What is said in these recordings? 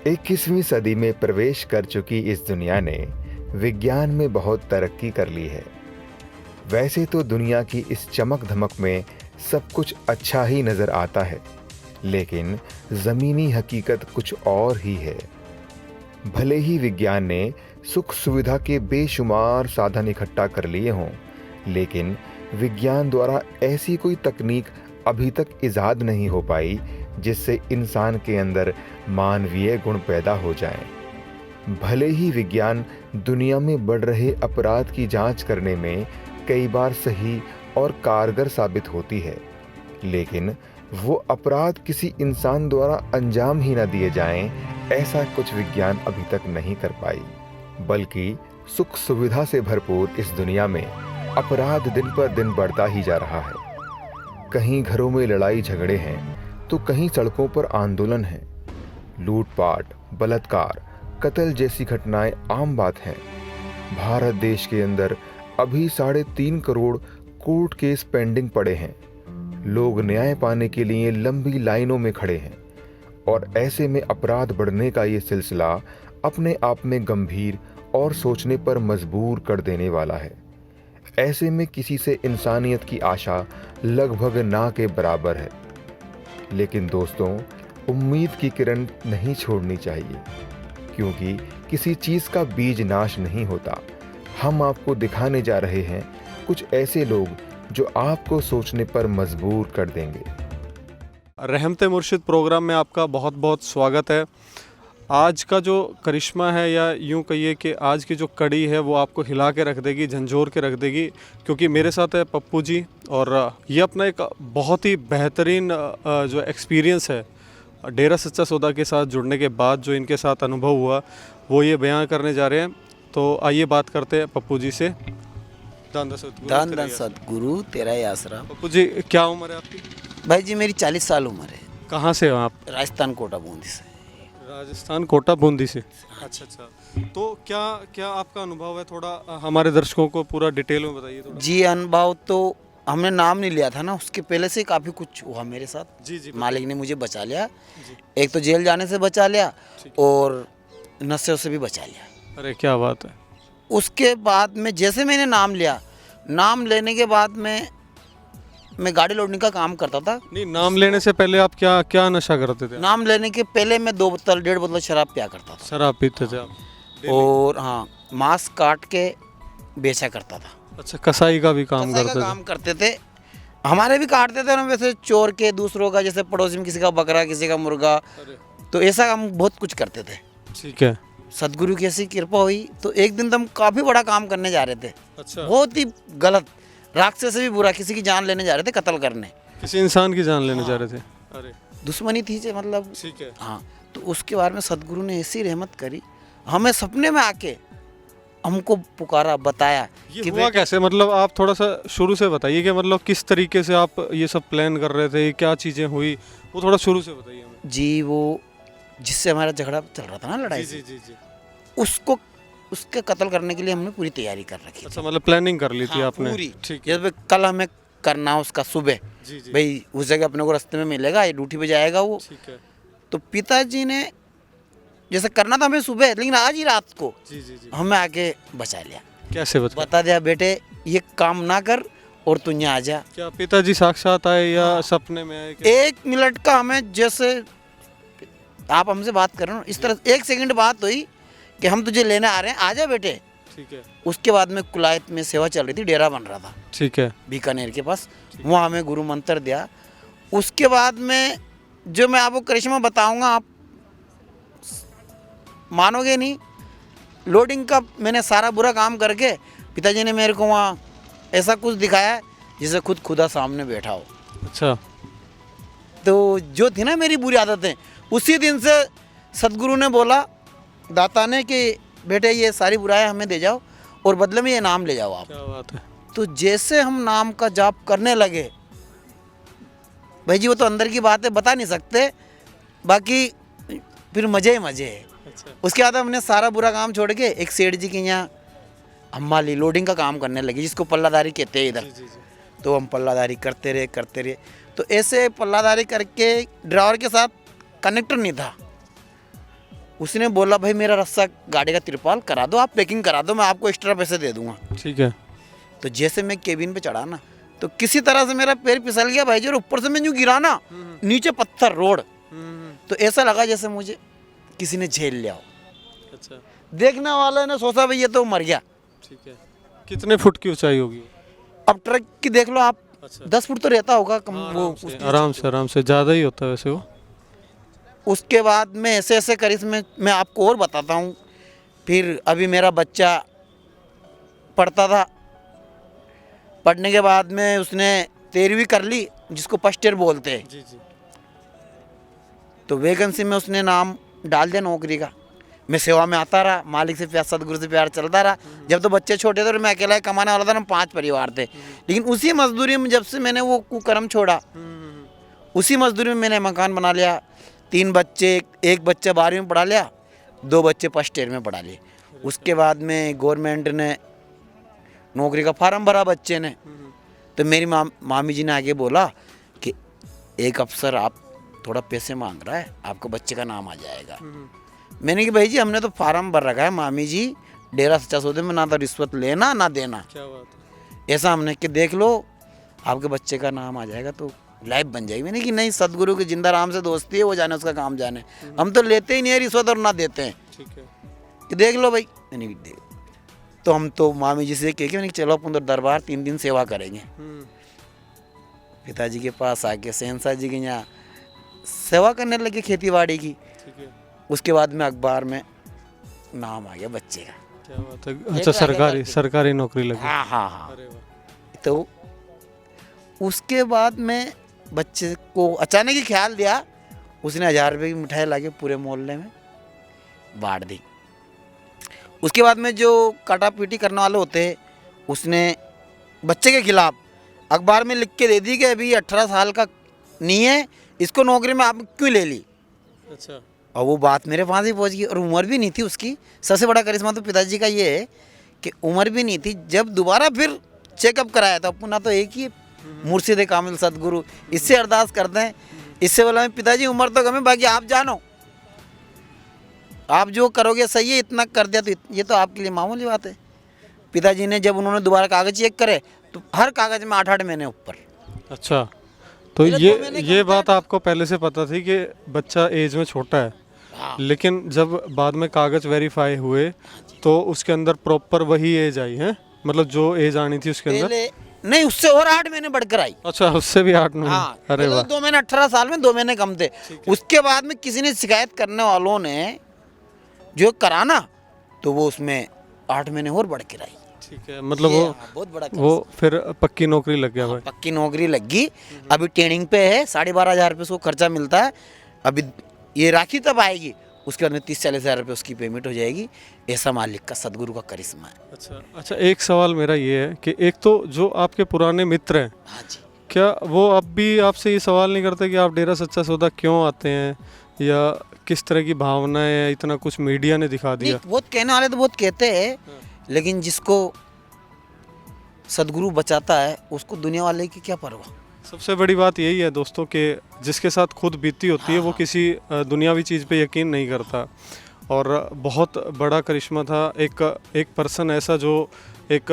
21वीं सदी में प्रवेश कर चुकी इस दुनिया ने विज्ञान में बहुत तरक्की कर ली है। वैसे तो दुनिया की इस चमक धमक में सब कुछ अच्छा ही नजर आता है, लेकिन ज़मीनी हकीकत कुछ और ही है। भले ही विज्ञान ने सुख सुविधा के बेशुमार साधन इकट्ठा कर लिए हों, लेकिन विज्ञान द्वारा ऐसी कोई तकनीक अभी तक इजाद नहीं हो पाई जिससे इंसान के अंदर मानवीय गुण पैदा हो जाएं। भले ही विज्ञान दुनिया में बढ़ रहे अपराध की जांच करने में कई बार सही और कारगर साबित होती है, लेकिन वो अपराध किसी इंसान द्वारा अंजाम ही न दिए जाएं, ऐसा कुछ विज्ञान अभी तक नहीं कर पाई। बल्कि सुख सुविधा से भरपूर इस दुनिया में अपराध दिन पर दिन बढ़ता ही जा रहा है। कहीं घरों में लड़ाई झगड़े हैं तो कहीं सड़कों पर आंदोलन है। लूटपाट, बलात्कार, कत्ल जैसी घटनाएं आम बात हैं। भारत देश के अंदर अभी 3.5 करोड़ कोर्ट केस पेंडिंग पड़े हैं। लोग न्याय पाने के लिए लंबी लाइनों में खड़े हैं और ऐसे में अपराध बढ़ने का ये सिलसिला अपने आप में गंभीर और सोचने पर मजबूर कर देने वाला है। ऐसे में किसी से इंसानियत की आशा लगभग ना के बराबर है। लेकिन दोस्तों, उम्मीद की किरण नहीं छोड़नी चाहिए, क्योंकि किसी चीज़ का बीज नाश नहीं होता। हम आपको दिखाने जा रहे हैं कुछ ऐसे लोग जो आपको सोचने पर मजबूर कर देंगे। रहमते मुर्शिद प्रोग्राम में आपका बहुत बहुत स्वागत है। आज का जो करिश्मा है, या यूं कहिए कि आज की जो कड़ी है, वो आपको हिला के रख देगी, झंझोर के रख देगी, क्योंकि मेरे साथ है पप्पू जी। और ये अपना एक बहुत ही बेहतरीन जो एक्सपीरियंस है डेरा सच्चा सौदा के साथ जुड़ने के बाद जो इनके साथ अनुभव हुआ, वो ये बयान करने जा रहे हैं। तो आइए बात करते हैं पप्पू जी से। दान सतगुरु तेरा ही आसरा। पप्पू जी, क्या उम्र है आपकी? भाई जी मेरी 40 साल उम्र है। कहाँ से हो आप? राजस्थान कोटा बूंदी से। राजस्थान कोटा बूंदी से। अच्छा। तो क्या क्या आपका अनुभव है, थोड़ा हमारे दर्शकों को पूरा डिटेल में बताइए थोड़ा। जी, अनुभव तो हमने नाम नहीं लिया था ना, उसके पहले से काफ़ी कुछ हुआ मेरे साथ। जी मालिक ने मुझे बचा लिया। एक तो जेल जाने से बचा लिया और नशे से भी बचा लिया। अरे क्या बात है। उसके बाद में जैसे मैंने नाम लिया, नाम लेने के बाद में मैं गाड़ी लोडने का काम करता था। नहीं, नाम लेने से पहले आप क्या क्या नशा करते थे? नाम लेने के पहले मैं 1.5 बोतल शराब पिया करता था। शराब पीते थे आप? और हाँ, मांस काट के बेचा करता था। अच्छा, कसाई का भी काम करते थे? काम करते थे, हमारे भी काटते थे ना, वैसे चोर के, दूसरों का, जैसे पड़ोसी में किसी का बकरा, किसी का मुर्गा, तो ऐसा हम बहुत कुछ करते थे। ठीक है। सदगुरु की ऐसी कृपा हुई तो एक दिन तो हम काफ़ी बड़ा काम करने जा रहे थे। अच्छा। बहुत ही गलत, राक्षस से भी बुरा, किसी की जान लेने जा रहे थे, कत्ल करने। किसी इंसान की जान लेने जा रहे थे? अरे दुश्मनी थी जे, मतलब। ठीक है। हाँ, तो उसके बारे में सदगुरु ने ऐसी रहमत करी, हमें सपने में आके हमको पुकारा, बताया ये कि हुआ कैसे, मतलब आप थोड़ा सा शुरू से बताइए कि मतलब किस तरीके से आप ये सब प्लान कर रहे थे, क्या चीज़ें हुई, वो थोड़ा शुरू से बताइए हमें। जी, वो जिससे हमारा झगड़ा चल रहा था ना, लड़ाई, जी, उसको, उसके कत्ल करने के लिए हमने पूरी तैयारी कर रखी। अच्छा, मतलब प्लानिंग कर ली थी आपने? पूरी। ठीक है। जैसे कल हमें करना उसका सुबह, भाई उस जगह अपने को रास्ते में मिलेगा, ये ड्यूटी पे जाएगा वो। ठीक है। तो पिताजी ने जैसे करना था हमें सुबह, लेकिन आज ही रात को हमें आके बचा लिया। कैसे बता दिया, बेटे ये काम ना कर और तू यहाँ आ जा। क्या पिताजी साक्षात आए या सपने में आए? 1 मिनट का हमें, जैसे आप हमसे बात कर रहे हो इस तरह 1 सेकंड बात हुई कि हम तुझे लेने आ रहे हैं, आजा बेटे। ठीक है। उसके बाद में कुलायत में सेवा चल रही थी, डेरा बन रहा था। ठीक है। बीकानेर के पास, वहाँ हमें गुरु मंत्र दिया। उसके बाद में जो मैं आपको करिश्मा बताऊंगा, आप मानोगे नहीं। लोडिंग का मैंने सारा बुरा काम करके पिताजी ने मेरे को वहाँ ऐसा कुछ दिखाया जिसे खुद खुदा सामने बैठा हो। अच्छा। तो जो थी ना मेरी बुरी आदतें, उसी दिन से सदगुरु ने बोला, दाता ने, कि बेटे ये सारी बुराइयां हमें दे जाओ और बदले में ये नाम ले जाओ आप। क्या बात है। तो जैसे हम नाम का जाप करने लगे, भाई जी वो तो अंदर की बात है, बता नहीं सकते, बाकी फिर मज़े ही मज़े है। अच्छा। उसके बाद हमने सारा बुरा काम छोड़ के एक सेठ जी के यहाँ हमारी लोडिंग का काम करने लगे, जिसको पल्लादारी कहते हैं इधर। तो हम पल्लादारी करते रहे। तो ऐसे पल्लादारी करके ड्राइवर के साथ कनेक्टर नहीं था, उसने बोला भाई मेरा रस्सा गाड़ी का तिरपाल करा दो, आप पैकिंग करा दो, मैं आपको एक्स्ट्रा पैसे दे दूंगा। ठीक है। तो जैसे मैं केबिन पे चढ़ा ना, तो किसी तरह से मेरा पैर फिसल गया भाई जी, और ऊपर से मैं यूँ गिरा ना, नीचे पत्थर रोड। तो ऐसा लगा जैसे मुझे किसी ने झेल लिया हो। अच्छा। देखने वाले ने सोचा भाई ये तो मर गया। ठीक है। कितने फुट की ऊंचाई होगी? अब ट्रक की देख लो आप, अच्छा। 10 फुट तो रहता होगा कम। वो आराम से ज़्यादा ही होता है वैसे वो। उसके बाद में ऐसे ऐसे करिश्मे मैं आपको और बताता हूँ। फिर अभी मेरा बच्चा पढ़ता था, पढ़ने के बाद में उसने 13वीं कर ली, जिसको फर्स्ट ईयर बोलते हैं। जी जी। तो वैकेंसी में उसने नाम डाल दिया नौकरी का। मैं सेवा में आता रहा, मालिक से प्यार, सदगुरु से प्यार चलता रहा। जब तो बच्चे छोटे थे और मैं अकेला ही कमाने वाला था ना, 5 परिवार थे। लेकिन उसी मजदूरी में जब से मैंने वो कुकर्म छोड़ा, उसी मजदूरी में मैंने मकान बना लिया। 3 बच्चे, एक बच्चा 12वीं में पढ़ा लिया, 2 बच्चे फर्स्ट ईयर में पढ़ा लिए। उसके बाद में गवर्नमेंट ने नौकरी का फार्म भरा बच्चे ने। तो मेरी मामी जी ने आगे बोला कि एक अफसर आप थोड़ा पैसे मांग रहा है, आपको बच्चे का नाम आ जाएगा। मैंने कहा भाई जी हमने तो फार्म भर रखा है मामी जी, डेरा सच्चा सौदे में ना तो रिश्वत लेना ना देना। क्या बात है। ऐसा हमने कि देख लो आपके बच्चे का नाम आ जाएगा तो लाइफ बन जाएगी। मैंने कि नहीं, सदगुरु की जिंदा राम से दोस्ती है, वो जाने उसका काम जाने, हम तो लेते ही नहीं है रिश्वत और ना देते हैं। ठीक है। कि देख लो भाई। मैंने कहा देख। तो हम तो मामी जी से कह के मैंने कहा चलो अपन तो दरबार 3 दिन सेवा करेंगे। पिताजी के पास आके शहनशाह जी के यहाँ सेवा करने लगे खेती बाड़ी की। ठीक है। उसके बाद में अखबार में नाम आ गया बच्चे का। क्या बात है। अच्छा, सरकारी नौकरी लगी। हाँ हाँ हाँ। अरे वाह। तो उसके बाद में बच्चे को अचानक ही ख्याल दिया, उसने 1000 रुपये की मिठाई लाके पूरे मोहल्ले में बांट दी। उसके बाद में जो काटा पीटी करने वाले होते हैं, उसने बच्चे के खिलाफ अखबार में लिख के दे दी कि अभी 18 साल का नहीं है, इसको नौकरी में आप क्यों ले ली। अच्छा। और वो बात मेरे पास ही पहुंच गई, और उम्र भी नहीं थी उसकी। सबसे बड़ा करिश्मा तो पिताजी का ये है कि उम्र भी नहीं थी। जब दोबारा फिर चेकअप कराया तो अपना तो एक ही मुर्शिद कामिल सदगुरु, इससे अरदास करते हैं। इससे बोला पिताजी उम्र तो कम है, बाकी आप जानो, आप जो करोगे सही है, इतना कर दिया तो ये तो आपके लिए मामूली बात है। पिताजी ने जब उन्होंने दोबारा कागज चेक करे तो हर कागज में 8-8 महीने ऊपर। अच्छा, तो मेरा 2 महीने ये का बात आपको पहले से पता थी कि बच्चा एज में छोटा है। हाँ। लेकिन जब बाद में कागज वेरीफाई हुए तो उसके अंदर प्रॉपर वही एज आई है, मतलब जो एज आनी थी उसके अंदर। पहले नहीं, उससे और 8 महीने बढ़कर आई। अच्छा, उससे भी 8 महीने। हाँ, अरे वाह। 2 महीने 18 साल में 2 महीने कम थे। उसके बाद में किसी ने शिकायत करने वालों ने जो कराना, तो वो उसमें 8 महीने और बढ़ के आई। ठीक है, मतलब ये, वो हाँ, बहुत बड़ा वो फिर पक्की नौकरी लग गया भाई। पक्की नौकरी लगी। अभी ट्रेनिंग पे है, 12,500 रुपये उसको खर्चा मिलता है। अभी ये राखी तब आएगी, उसके बाद में 30-40 हज़ार रुपये उसकी पेमेंट हो जाएगी। ऐसा मालिक का, सदगुरु का करिश्मा है। अच्छा अच्छा, एक सवाल मेरा ये है कि एक तो जो आपके पुराने मित्र हैं, हाँ जी। क्या वो अब भी आपसे ये सवाल नहीं करते कि आप डेरा सच्चा सौदा क्यों आते हैं, या किस तरह की भावनाएं है, इतना कुछ मीडिया ने दिखा दिया? नहीं, बहुत कहने वाले तो बहुत कहते हैं, लेकिन जिसको सदगुरु बचाता है उसको दुनिया वाले की क्या परवाह। सबसे बड़ी बात यही है दोस्तों कि जिसके साथ खुद बीती होती है वो किसी दुनियावी चीज़ पे यकीन नहीं करता। और बहुत बड़ा करिश्मा था एक पर्सन ऐसा जो एक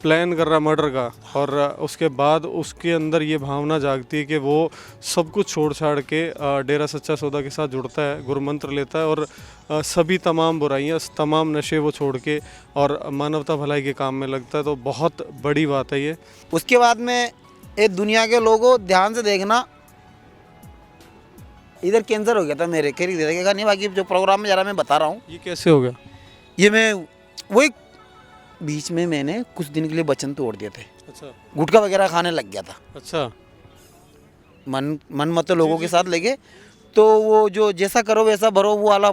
प्लान कर रहा मर्डर का, और उसके बाद उसके अंदर ये भावना जागती है कि वो सब कुछ छोड़ छाड़ के डेरा सच्चा सौदा के साथ जुड़ता है, गुरु मंत्र लेता है और सभी तमाम बुराइयां, तमाम नशे वो छोड़ के और मानवता भलाई के काम में लगता है। तो बहुत बड़ी बात है ये। उसके बाद में ये दुनिया के लोगों ध्यान से देखना, इधर कैंसर हो गया था मेरे, कह देखेगा नहीं, बाकी जो प्रोग्राम में जरा मैं बता रहा हूँ। ये कैसे हो गया? ये मैं वो एक बीच में मैंने कुछ दिन के लिए वचन तोड़ दिए थे। अच्छा गुटखा वगैरह खाने लग गया था। अच्छा। मन मत लोगों के साथ लेके, तो वो जो जैसा करो वैसा भरो वो वाला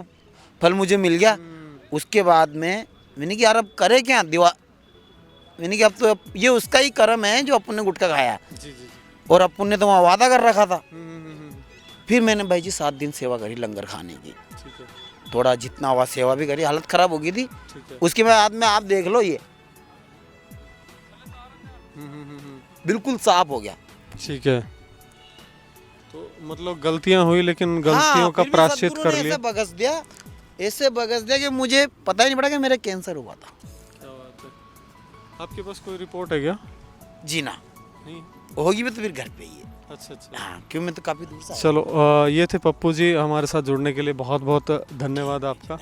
फल मुझे मिल गया। उसके बाद में मैंने कि यार अब करे क्या, मैंने कि अब तो ये उसका ही कर्म है जो अपन ने गुटखा खाया। जी जी। और अपन ने तो वहाँ वादा कर रखा था। फिर मैंने भाई जी 7 दिन सेवा करी लंगर खाने की। ठीक है। थोड़ा जितना हुआ सेवा भी करी, हालत ख़राब हो गई थी। ठीक है। उसके बाद में आप देख लो, ये बिल्कुल साफ हो गया। ठीक है। तो मतलब गलतियां हुई लेकिन गलतियों का फिर भी प्रायश्चित सद्गुरु कर ने लिया। ऐसे बगस दिया कि मुझे पता ही नहीं पड़ा कि मेरा कैंसर हुआ था। क्या बात है। आपके पास कोई रिपोर्ट है क्या? जी ना, नहीं। होगी भी तो फिर घर पे ही है। अच्छा अच्छा। हाँ, क्यों मैं तो काफ़ी दूर से आया। चलो ये थे पप्पू जी, हमारे साथ जुड़ने के लिए बहुत बहुत धन्यवाद आपका।